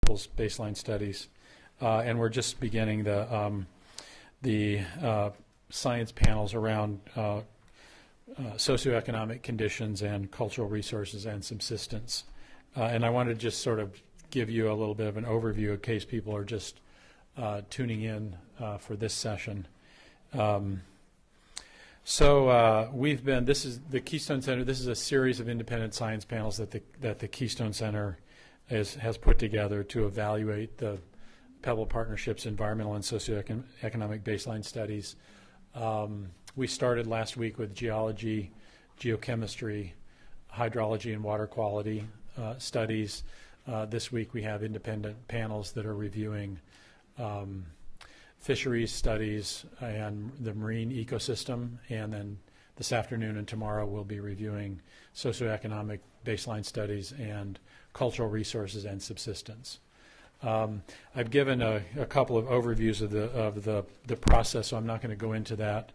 people's baseline studies, and we're just beginning the science panels around socioeconomic conditions and cultural resources and subsistence. And I want to just sort of give you a little bit of an overview in case people are just tuning in for this session. This is the Keystone Center. This is a series of independent science panels that the Keystone Center has put together to evaluate the Pebble Partnership's environmental and socioeconomic baseline studies. We started last week with geology, geochemistry, hydrology, and water quality studies. This week we have independent panels that are reviewing fisheries studies and the marine ecosystem, and then this afternoon and tomorrow we'll be reviewing socioeconomic baseline studies and cultural resources and subsistence. I've given a couple of overviews of the process, so I'm not going to go into that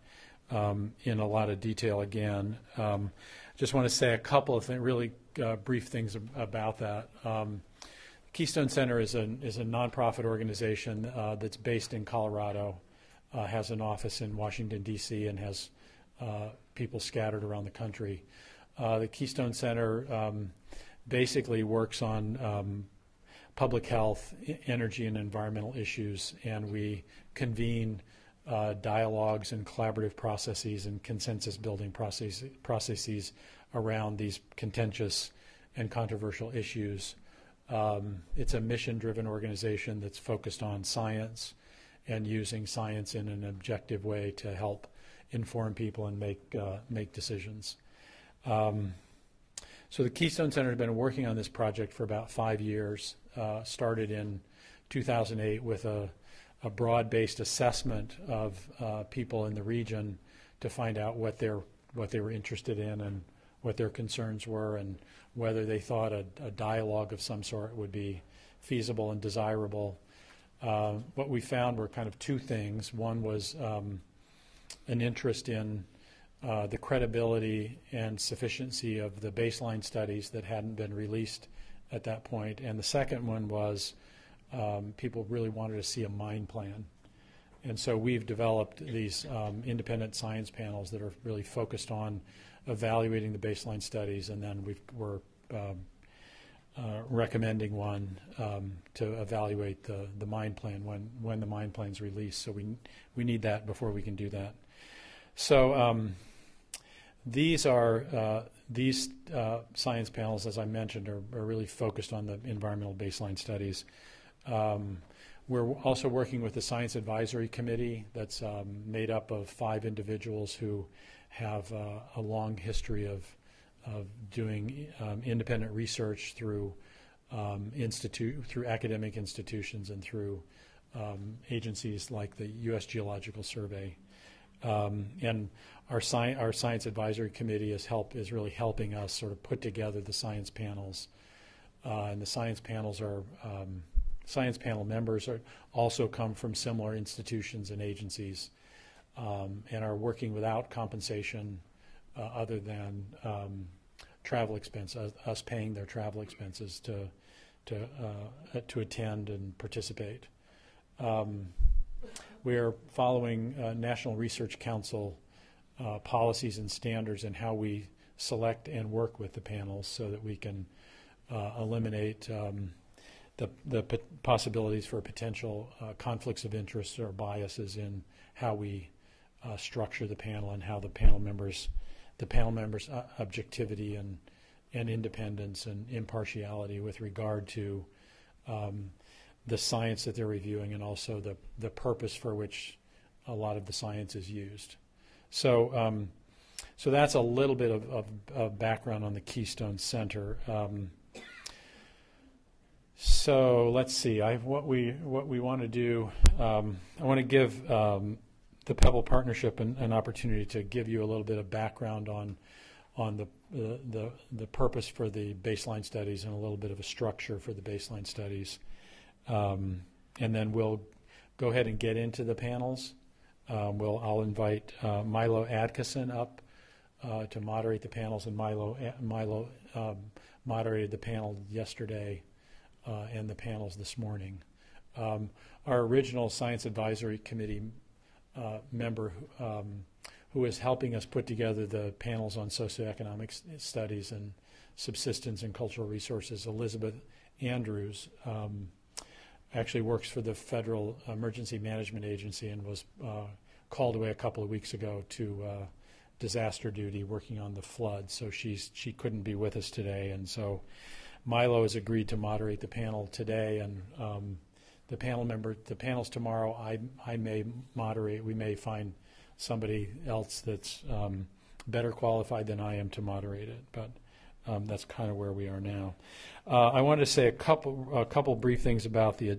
in a lot of detail again. Just want to say a couple of really brief things about that. Keystone Center is a nonprofit organization that's based in Colorado, has an office in Washington, D.C., and has people scattered around the country. The Keystone Center basically works on public health, energy, and environmental issues, and we convene dialogues and collaborative processes and consensus-building processes around these contentious and controversial issues. It's a mission-driven organization that's focused on science and using science in an objective way to help inform people and make decisions. So the Keystone Center has been working on this project for about 5 years. Started in 2008 with a broad-based assessment of people in the region to find out what they were interested in and what their concerns were, and whether they thought a dialogue of some sort would be feasible and desirable. What we found were kind of two things. One was an interest in the credibility and sufficiency of the baseline studies that hadn't been released at that point. And the second one was people really wanted to see a mine plan. And so we've developed these independent science panels that are really focused on evaluating the baseline studies, and then we're recommending one to evaluate the mine plan when the mine plan's released. So we need that before we can do that. So these science panels, as I mentioned, are really focused on the environmental baseline studies. We're also working with the Science Advisory Committee that's made up of 5 individuals who have a long history of doing independent research through academic institutions and through agencies like the U.S. Geological Survey. And our Science Advisory Committee is really helping us sort of put together the science panels. And the science panels are science panel members also come from similar institutions and agencies, and are working without compensation other than travel expense, us paying their travel expenses to attend and participate. We are following National Research Council policies and standards in how we select and work with the panels, so that we can eliminate the possibilities for potential conflicts of interest or biases in how we structure the panel, and how the panel members' objectivity and independence and impartiality with regard to the science that they're reviewing, and also the purpose for which a lot of the science is used. So that's a little bit of background on the Keystone Center. So let's see. What we want to do. I want to give the Pebble Partnership an opportunity to give you a little bit of background on the purpose for the baseline studies, and a little bit of a structure for the baseline studies. And then we'll go ahead and get into the panels. I'll invite Milo Adkisson up to moderate the panels, and Milo moderated the panel yesterday and the panels this morning. Our original Science Advisory Committee member who is helping us put together the panels on socioeconomic studies and subsistence and cultural resources, Elizabeth Andrews, actually works for the Federal Emergency Management Agency and was called away a couple of weeks ago to disaster duty working on the flood. So she couldn't be with us today, and so Milo has agreed to moderate the panel today, and the panels tomorrow I may moderate. We may find somebody else that's better qualified than I am to moderate it, but that's kind of where we are now. I wanted to say a couple brief things about the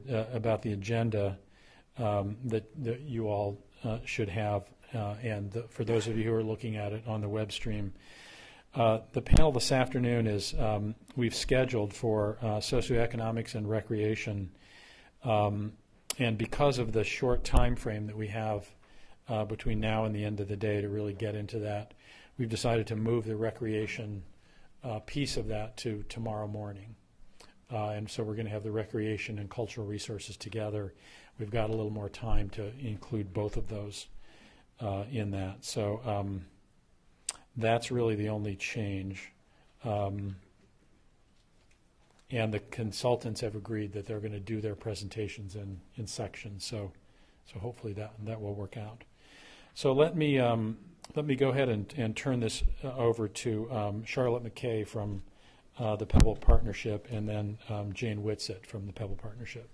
agenda that you all should have, and for those of you who are looking at it on the web stream. The panel this afternoon is we've scheduled for socioeconomics and recreation, and because of the short time frame that we have between now and the end of the day to really get into that, we've decided to move the recreation piece of that to tomorrow morning. And so we're going to have the recreation and cultural resources together. We've got a little more time to include both of those in that. So that's really the only change. And the consultants have agreed that they're going to do their presentations in sections. So hopefully that will work out. So let me go ahead and turn this over to Charlotte McKay from the Pebble Partnership, and then Jane Whitsett from the Pebble Partnership.